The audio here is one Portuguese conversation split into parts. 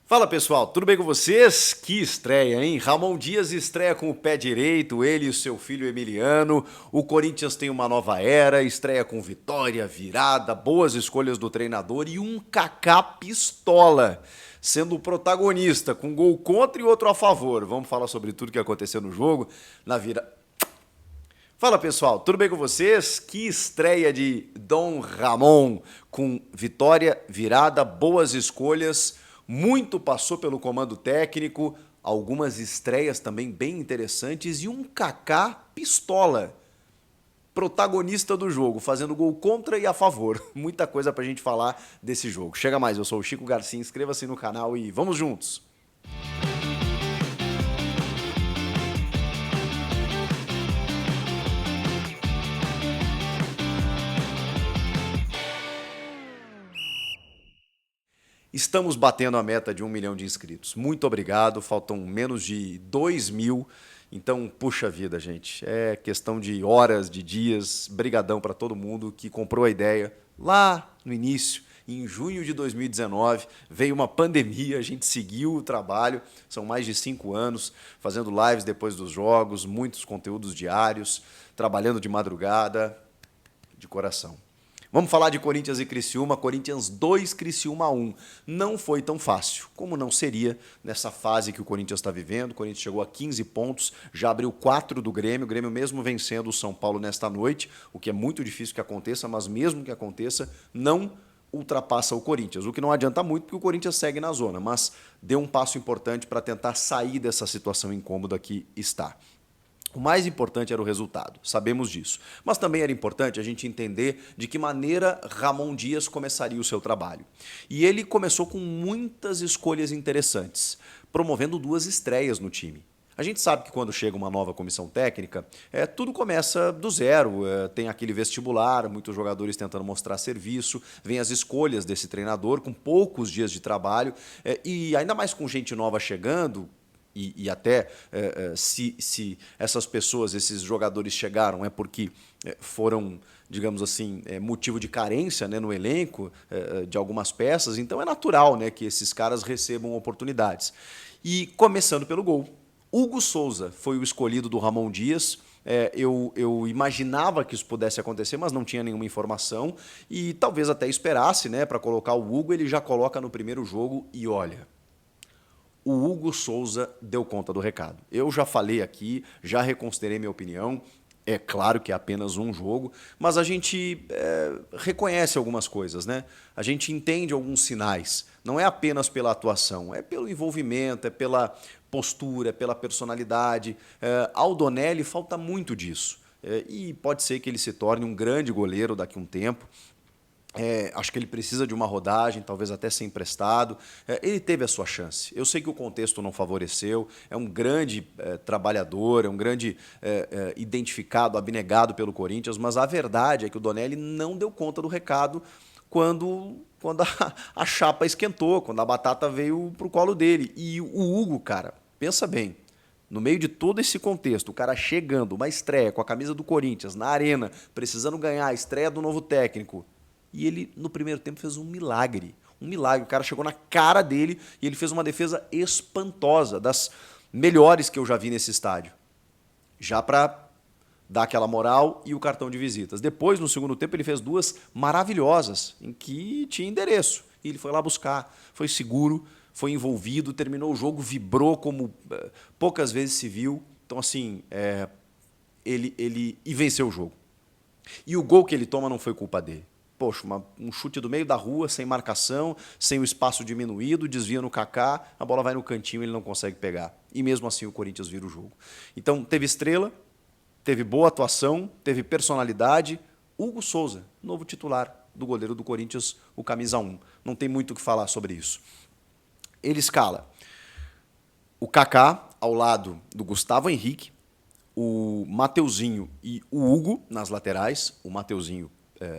Fala pessoal, tudo bem com vocês? Que estreia, hein? Ramon Dias estreia com o pé direito, ele e o seu filho Emiliano. O Corinthians tem uma nova era, estreia com vitória, virada, boas escolhas do treinador e um Kaká pistola, sendo o protagonista, com gol contra e outro a favor. Vamos falar sobre tudo que aconteceu no jogo, na vira. Fala pessoal, tudo bem com vocês? Que estreia de Dom Ramon, com vitória, virada, boas escolhas, muito passou pelo comando técnico, algumas estreias também bem interessantes e um Kaká pistola, protagonista do jogo, fazendo gol contra e a favor. Muita coisa pra gente falar desse jogo. Chega mais, eu sou o Chico Garcia, inscreva-se no canal e vamos juntos! Estamos batendo a meta de 1 milhão de inscritos. Muito obrigado, faltam menos de 2 mil. Então, puxa vida, gente. É questão de horas, de dias. Brigadão para todo mundo que comprou a ideia lá no início. Em junho de 2019, veio uma pandemia, a gente seguiu o trabalho, são mais de 5 anos, fazendo lives depois dos jogos, muitos conteúdos diários, trabalhando de madrugada, de coração. Vamos falar de Corinthians e Criciúma, Corinthians 2, Criciúma 1. Não foi tão fácil, como não seria nessa fase que o Corinthians está vivendo. O Corinthians chegou a 15 pontos, já abriu 4 do Grêmio, o Grêmio mesmo vencendo o São Paulo nesta noite, o que é muito difícil que aconteça, mas mesmo que aconteça, não ultrapassa o Corinthians, o que não adianta muito porque o Corinthians segue na zona, mas deu um passo importante para tentar sair dessa situação incômoda que está. O mais importante era o resultado, sabemos disso. Mas também era importante a gente entender de que maneira Ramon Dias começaria o seu trabalho. E ele começou com muitas escolhas interessantes, promovendo 2 estreias no time. A gente sabe que quando chega uma nova comissão técnica, tudo começa do zero, tem aquele vestibular, muitos jogadores tentando mostrar serviço, vem as escolhas desse treinador com poucos dias de trabalho, e ainda mais com gente nova chegando, e até se essas pessoas, esses jogadores chegaram é porque foram, digamos assim, motivo de carência, né, no elenco de algumas peças, então é natural, né, que esses caras recebam oportunidades. E começando pelo gol. Hugo Souza foi o escolhido do Ramon Dias. Eu imaginava que isso pudesse acontecer, mas não tinha nenhuma informação e talvez até esperasse, né, para colocar o Hugo, ele já coloca no primeiro jogo e olha, o Hugo Souza deu conta do recado. Eu já falei aqui, já reconsiderei minha opinião. É claro que é apenas um jogo, mas a gente reconhece algumas coisas, né? A gente entende alguns sinais. Não é apenas pela atuação, é pelo envolvimento, é pela postura, é pela personalidade. Ao Donelli falta muito disso. E pode ser que ele se torne um grande goleiro daqui a um tempo. Acho que ele precisa de uma rodagem, talvez até ser emprestado. Ele teve a sua chance. Eu sei que o contexto não favoreceu, é um grande trabalhador, é um grande identificado, abnegado pelo Corinthians, mas a verdade é que o Donelli não deu conta do recado quando a chapa esquentou, quando a batata veio para o colo dele. E o Hugo, cara, pensa bem, no meio de todo esse contexto, o cara chegando, uma estreia com a camisa do Corinthians, na arena, precisando ganhar a estreia do novo técnico, e ele, no primeiro tempo, fez um milagre. Um milagre. O cara chegou na cara dele e ele fez uma defesa espantosa, das melhores que eu já vi nesse estádio. Já para dar aquela moral e o cartão de visitas. Depois, no segundo tempo, ele fez 2 maravilhosas, em que tinha endereço. E ele foi lá buscar, foi seguro, foi envolvido, terminou o jogo, vibrou como poucas vezes se viu. Então, assim, ele venceu o jogo. E o gol que ele toma não foi culpa dele. Poxa, um chute do meio da rua, sem marcação, sem o espaço diminuído, desvia no Kaká, a bola vai no cantinho e ele não consegue pegar. E mesmo assim o Corinthians vira o jogo. Então teve estrela, teve boa atuação, teve personalidade. Hugo Souza, novo titular do goleiro do Corinthians, o camisa 1. Não tem muito o que falar sobre isso. Ele escala o Kaká ao lado do Gustavo Henrique, o Mateuzinho e o Hugo nas laterais. O Mateuzinho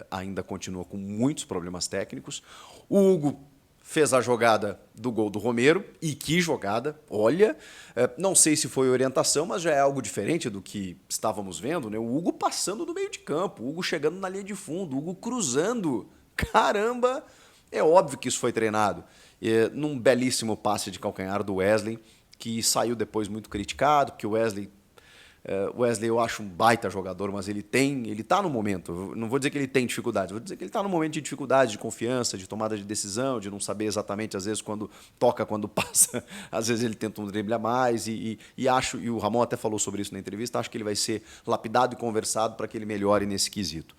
ainda continua com muitos problemas técnicos. O Hugo fez a jogada do gol do Romero, e que jogada, olha, não sei se foi orientação, mas já é algo diferente do que estávamos vendo, né? O Hugo passando no meio de campo, o Hugo chegando na linha de fundo, o Hugo cruzando, caramba, é óbvio que isso foi treinado. num belíssimo passe de calcanhar do Wesley, que saiu depois muito criticado, porque o Wesley eu acho um baita jogador, mas ele tá no momento, eu não vou dizer que ele tem dificuldade, vou dizer que ele está no momento de dificuldade, de confiança, de tomada de decisão, de não saber exatamente, às vezes, quando toca, quando passa, às vezes ele tenta um drible a mais, e o Ramon até falou sobre isso na entrevista, acho que ele vai ser lapidado e conversado para que ele melhore nesse quesito.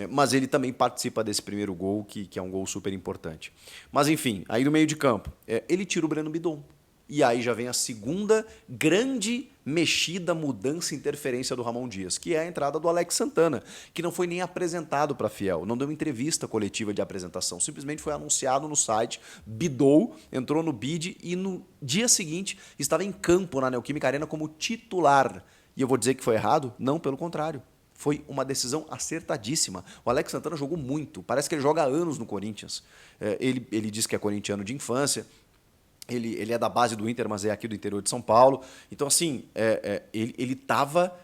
Mas ele também participa desse primeiro gol, que é um gol super importante. Mas enfim, aí no meio de campo, ele tira o Breno Bidon. E aí já vem a segunda grande mexida, mudança, interferência do Ramon Dias, que é a entrada do Alex Santana, que não foi nem apresentado para a Fiel, não deu entrevista coletiva de apresentação, simplesmente foi anunciado no site, bidou, entrou no bid e no dia seguinte estava em campo na Neoquímica Arena como titular. E eu vou dizer que foi errado? Não, pelo contrário. Foi uma decisão acertadíssima. O Alex Santana jogou muito, parece que ele joga há anos no Corinthians. Ele diz que é corintiano de infância, ele é da base do Inter, mas é aqui do interior de São Paulo. Então, assim, ele estava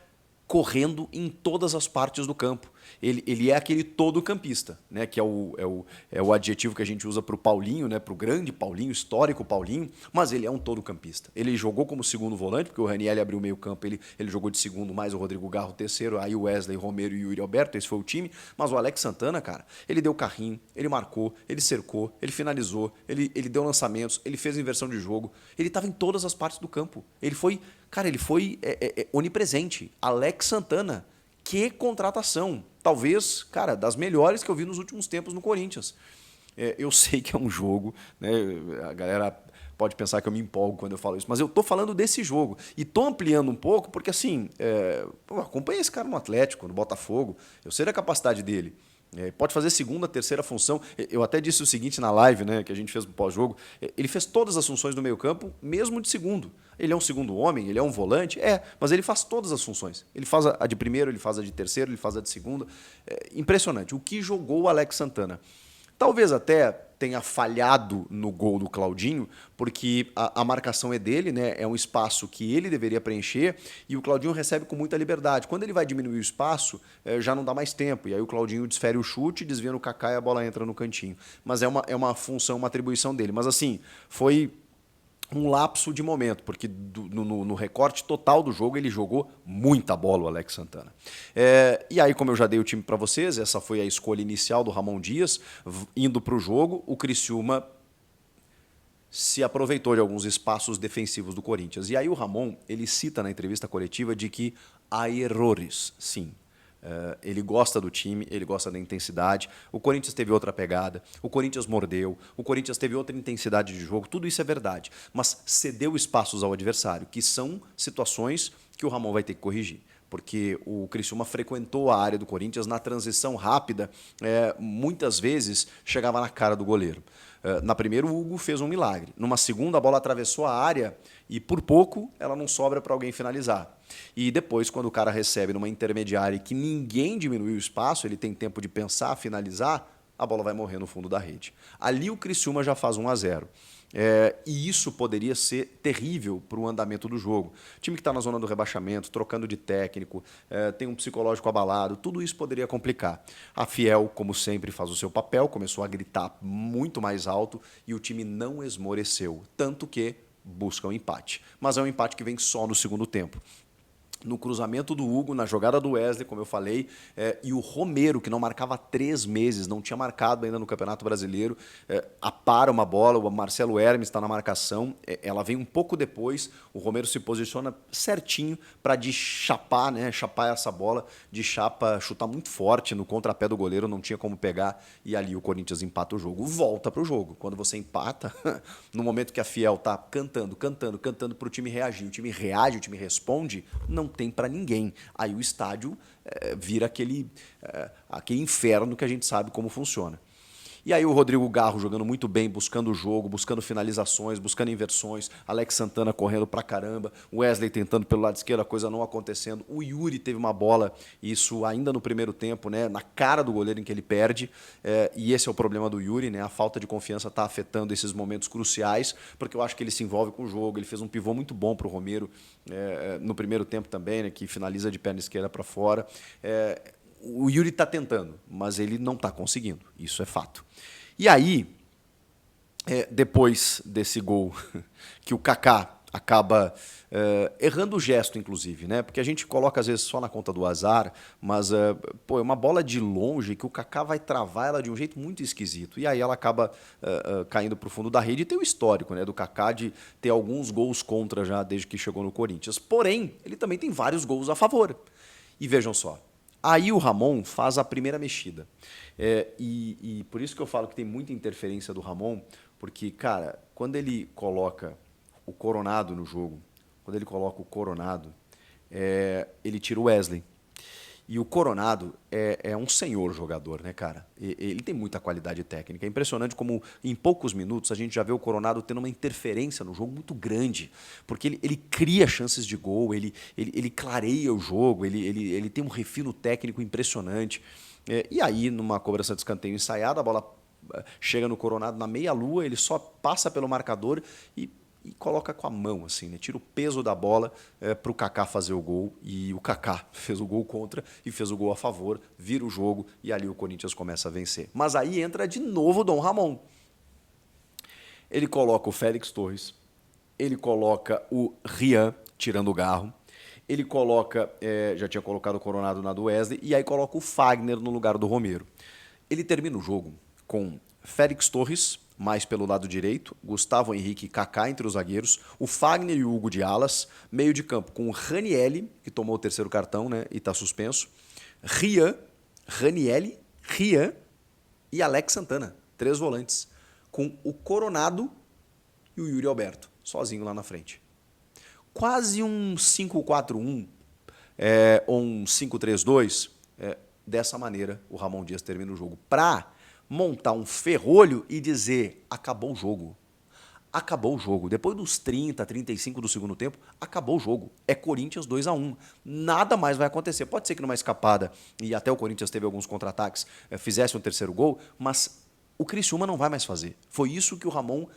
correndo em todas as partes do campo. Ele é aquele todo-campista, né? Que é o adjetivo que a gente usa para o Paulinho, né? Para o grande Paulinho, histórico Paulinho, mas ele é um todo-campista. Ele jogou como segundo volante, porque o Ranieri abriu o meio campo, ele jogou de segundo, mais o Rodrigo Garro terceiro, aí o Wesley, Romero e o Yuri Alberto, esse foi o time. Mas o Alex Santana, cara, ele deu carrinho, ele marcou, ele cercou, ele finalizou, ele deu lançamentos, ele fez inversão de jogo, ele estava em todas as partes do campo. Ele foi onipresente. Alex Santana, que contratação. Talvez, cara, das melhores que eu vi nos últimos tempos no Corinthians. Eu sei que é um jogo, né? A galera pode pensar que eu me empolgo quando eu falo isso, mas eu tô falando desse jogo. E tô ampliando um pouco, porque assim, acompanhei esse cara no Atlético, no Botafogo, eu sei da capacidade dele. Pode fazer segunda, terceira função. Eu até disse o seguinte na live, né, que a gente fez no pós-jogo. Ele fez todas as funções do meio-campo, mesmo de segundo. Ele é um segundo homem, ele é um volante, mas ele faz todas as funções. Ele faz a de primeiro, ele faz a de terceiro, ele faz a de segundo. Impressionante. O que jogou o Alex Santana? Talvez até tenha falhado no gol do Claudinho, porque a marcação é dele, né? É um espaço que ele deveria preencher e o Claudinho recebe com muita liberdade. Quando ele vai diminuir o espaço, já não dá mais tempo. E aí o Claudinho desfere o chute, desvia no Kaká e a bola entra no cantinho. Mas é uma função, uma atribuição dele. Mas assim, foi um lapso de momento, porque no recorte total do jogo ele jogou muita bola, o Alex Santana. E aí, como eu já dei o time para vocês, essa foi a escolha inicial do Ramon Dias, indo para o jogo, o Criciúma se aproveitou de alguns espaços defensivos do Corinthians. E aí o Ramon, ele cita na entrevista coletiva de que há erros, sim. Ele gosta do time, ele gosta da intensidade. O Corinthians teve outra pegada, o Corinthians mordeu, o Corinthians teve outra intensidade de jogo, tudo isso é verdade. Mas cedeu espaços ao adversário, que são situações que o Ramon vai ter que corrigir. Porque o Criciúma frequentou a área do Corinthians na transição rápida, muitas vezes chegava na cara do goleiro. Na primeira, o Hugo fez um milagre. Numa segunda, a bola atravessou a área e, por pouco, ela não sobra para alguém finalizar. E depois, quando o cara recebe numa intermediária e que ninguém diminuiu o espaço, ele tem tempo de pensar, finalizar, a bola vai morrer no fundo da rede. Ali o Criciúma já faz 1-0. E isso poderia ser terrível para o andamento do jogo. O time que está na zona do rebaixamento, trocando de técnico, tem um psicológico abalado, tudo isso poderia complicar. A Fiel, como sempre, faz o seu papel, começou a gritar muito mais alto e o time não esmoreceu, tanto que busca um empate. Mas é um empate que vem só no segundo tempo. No cruzamento do Hugo, na jogada do Wesley, como eu falei, e o Romero, que não marcava há 3 meses, não tinha marcado ainda no Campeonato Brasileiro, apara uma bola, o Marcelo Hermes está na marcação, ela vem um pouco depois, o Romero se posiciona certinho para de chapar, né, chapar essa bola, de chapa, chutar muito forte no contrapé do goleiro, não tinha como pegar, e ali o Corinthians empata o jogo. Volta para o jogo. Quando você empata, no momento que a Fiel está cantando para o time reagir, o time reage, o time responde, não tem para ninguém. Aí o estádio vira aquele inferno que a gente sabe como funciona. E aí o Rodrigo Garro jogando muito bem, buscando o jogo, buscando finalizações, buscando inversões, Alex Santana correndo pra caramba, Wesley tentando pelo lado esquerdo, a coisa não acontecendo, o Yuri teve uma bola, isso ainda no primeiro tempo, né, na cara do goleiro em que ele perde, e esse é o problema do Yuri, né, a falta de confiança está afetando esses momentos cruciais, porque eu acho que ele se envolve com o jogo, ele fez um pivô muito bom pro Romero no primeiro tempo também, né, que finaliza de perna esquerda para fora. O Yuri está tentando, mas ele não está conseguindo. Isso é fato. E aí, depois desse gol, que o Kaká acaba errando o gesto, inclusive, né? Porque a gente coloca às vezes só na conta do azar, mas pô, é uma bola de longe que o Kaká vai travar ela de um jeito muito esquisito. E aí ela acaba caindo para o fundo da rede. E tem o histórico, né, do Kaká de ter alguns gols contra já desde que chegou no Corinthians. Porém, ele também tem vários gols a favor. E vejam só, aí o Ramon faz a primeira mexida. E por isso que eu falo que tem muita interferência do Ramon, porque, cara, quando ele coloca o Coronado no jogo, quando ele coloca o Coronado, ele tira o Wesley. E o Coronado é um senhor jogador, né, cara? Ele tem muita qualidade técnica. É impressionante como, em poucos minutos, a gente já vê o Coronado tendo uma interferência no jogo muito grande. Porque ele cria chances de gol, ele clareia o jogo, ele tem um refino técnico impressionante. E aí, numa cobrança de escanteio ensaiada, a bola chega no Coronado na meia-lua, ele só passa pelo marcador e coloca com a mão, assim, né? Tira o peso da bola para o Kaká fazer o gol. E o Kaká fez o gol contra e fez o gol a favor, vira o jogo e ali o Corinthians começa a vencer. Mas aí entra de novo o Dom Ramon. Ele coloca o Félix Torres, ele coloca o Rian tirando o Garro, ele coloca, já tinha colocado o Coronado na do Wesley, e aí coloca o Fagner no lugar do Romero. Ele termina o jogo com Félix Torres, mais pelo lado direito, Gustavo Henrique e Kaká entre os zagueiros, o Fagner e o Hugo de alas, meio de campo com o Ranielli, que tomou o terceiro cartão, né, e está suspenso, Rian, Ranielli, Rian e Alex Santana, 3 volantes, com o Coronado e o Yuri Alberto, sozinho lá na frente. Quase um 5-4-1 ou um 5-3-2, dessa maneira o Ramon Dias termina o jogo, para montar um ferrolho e dizer, acabou o jogo. Acabou o jogo. Depois dos 30, 35 do segundo tempo, acabou o jogo. É Corinthians 2-1. Nada mais vai acontecer. Pode ser que numa escapada, e até o Corinthians teve alguns contra-ataques, fizesse um terceiro gol, mas o Criciúma não vai mais fazer. Foi isso que o Ramon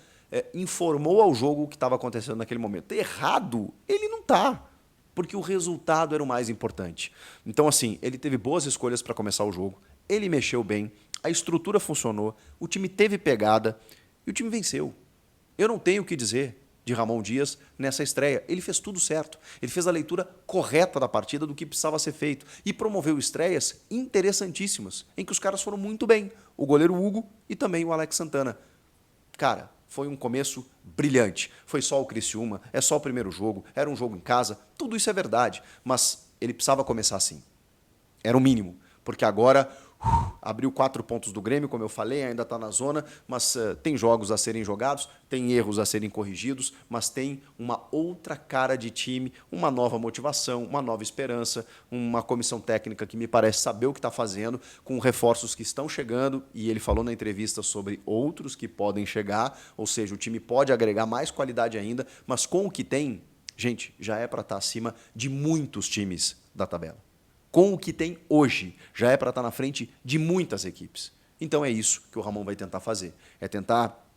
informou ao jogo o que estava acontecendo naquele momento. Errado, ele não está, porque o resultado era o mais importante. Então, assim, ele teve boas escolhas para começar o jogo, ele mexeu bem, a estrutura funcionou, o time teve pegada e o time venceu. Eu não tenho o que dizer de Ramon Dias nessa estreia. Ele fez tudo certo. Ele fez a leitura correta da partida, do que precisava ser feito. E promoveu estreias interessantíssimas, em que os caras foram muito bem. O goleiro Hugo e também o Alex Santana. Cara, foi um começo brilhante. Foi só o Criciúma, é só o primeiro jogo, era um jogo em casa. Tudo isso é verdade, mas ele precisava começar assim. Era o mínimo, porque agora abriu 4 pontos do Grêmio, como eu falei, ainda está na zona, mas tem jogos a serem jogados, tem erros a serem corrigidos, mas tem uma outra cara de time, uma nova motivação, uma nova esperança, uma comissão técnica que me parece saber o que está fazendo, com reforços que estão chegando, e ele falou na entrevista sobre outros que podem chegar, ou seja, o time pode agregar mais qualidade ainda, mas com o que tem, gente, já é para estar acima de muitos times da tabela. Com o que tem hoje, já é para estar na frente de muitas equipes. Então é isso que o Ramon vai tentar fazer. É tentar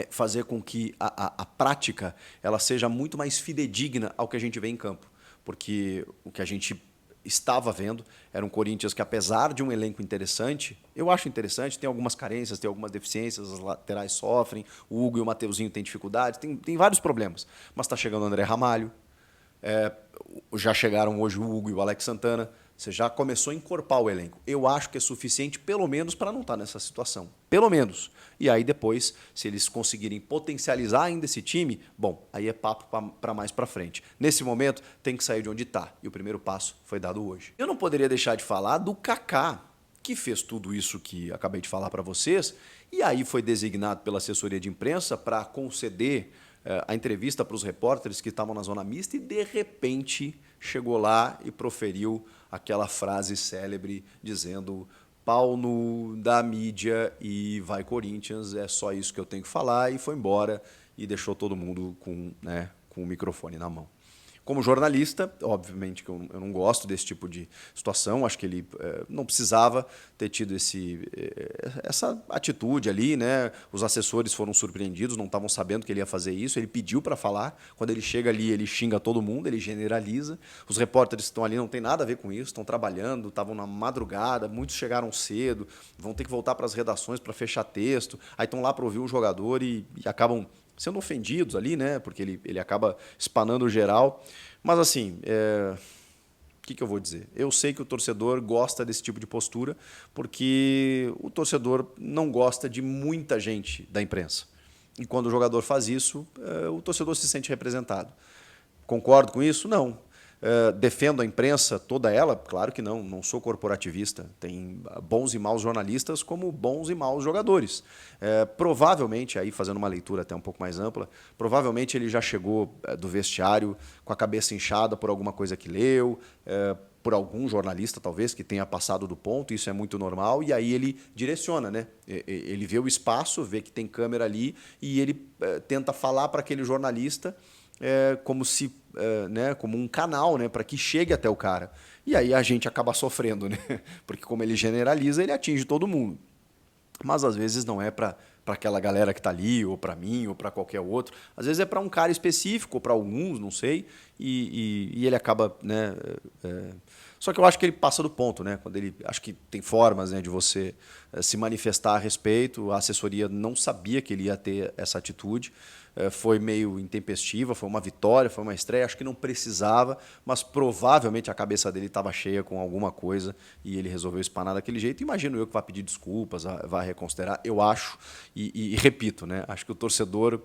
fazer com que a prática ela seja muito mais fidedigna ao que a gente vê em campo. Porque o que a gente estava vendo era um Corinthians que, apesar de um elenco interessante, eu acho interessante, tem algumas carências, tem algumas deficiências, as laterais sofrem, o Hugo e o Mateuzinho têm dificuldades, tem vários problemas. Mas está chegando o André Ramalho, já chegaram hoje o Hugo e o Alex Santana. Você já começou a encorpar o elenco. Eu acho que é suficiente, pelo menos, para não estar nessa situação. Pelo menos. E aí depois, se eles conseguirem potencializar ainda esse time, bom, aí é papo para mais para frente. Nesse momento, tem que sair de onde está. E o primeiro passo foi dado hoje. Eu não poderia deixar de falar do Kaká, que fez tudo isso que acabei de falar para vocês, e aí foi designado pela assessoria de imprensa para conceder a entrevista para os repórteres que estavam na zona mista, e de repente chegou lá e proferiu aquela frase célebre dizendo: pau no da mídia e vai Corinthians, é só isso que eu tenho que falar, e foi embora e deixou todo mundo com o microfone na mão. Como jornalista, obviamente que eu não gosto desse tipo de situação, acho que ele não precisava ter tido essa atitude ali, né? Os assessores foram surpreendidos, não estavam sabendo que ele ia fazer isso, ele pediu para falar, quando ele chega ali ele xinga todo mundo, ele generaliza, os repórteres que estão ali não tem nada a ver com isso, estão trabalhando, estavam na madrugada, muitos chegaram cedo, vão ter que voltar para as redações para fechar texto, aí estão lá para ouvir o jogador e acabam sendo ofendidos ali, né? Porque ele acaba espanando geral. Mas assim, o que eu vou dizer? Eu sei que o torcedor gosta desse tipo de postura, porque o torcedor não gosta de muita gente da imprensa. E quando o jogador faz isso, o torcedor se sente representado. Concordo com isso? Não. Defendo a imprensa, toda ela? Claro que não, não sou corporativista. Tem bons e maus jornalistas como bons e maus jogadores. Provavelmente, aí fazendo uma leitura até um pouco mais ampla, provavelmente ele já chegou do vestiário com a cabeça inchada por alguma coisa que leu, por algum jornalista talvez que tenha passado do ponto, isso é muito normal, e aí ele direciona, né? Ele vê o espaço, vê que tem câmera ali e ele tenta falar para aquele jornalista como se, né, como um canal, né, para que chegue até o cara. E aí a gente acaba sofrendo, né? Porque como ele generaliza, ele atinge todo mundo. Mas às vezes não é para aquela galera que está ali, ou para mim, ou para qualquer outro. Às vezes é para um cara específico, ou para alguns, não sei, e ele acaba, né? Só que eu acho que ele passa do ponto, né? Quando ele, acho que tem formas, né, de você se manifestar a respeito. A assessoria não sabia que ele ia ter essa atitude. Foi meio intempestiva, foi uma vitória, foi uma estreia, acho que não precisava, mas provavelmente a cabeça dele estava cheia com alguma coisa e ele resolveu espanar daquele jeito. Imagino eu que vai pedir desculpas, vai reconsiderar, eu acho, e repito, né, acho que o torcedor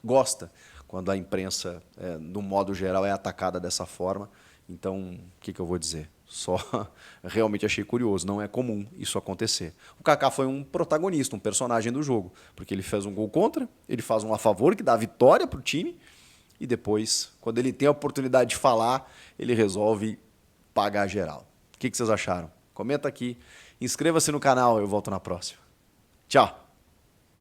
gosta quando a imprensa, no modo geral, é atacada dessa forma. Então, o que eu vou dizer? Só realmente achei curioso, não é comum isso acontecer. O Kaká foi um protagonista, um personagem do jogo, porque ele fez um gol contra, ele faz um a favor que dá a vitória para o time, e depois, quando ele tem a oportunidade de falar, ele resolve pagar geral. O que vocês acharam? Comenta aqui, inscreva-se no canal, eu volto na próxima. Tchau!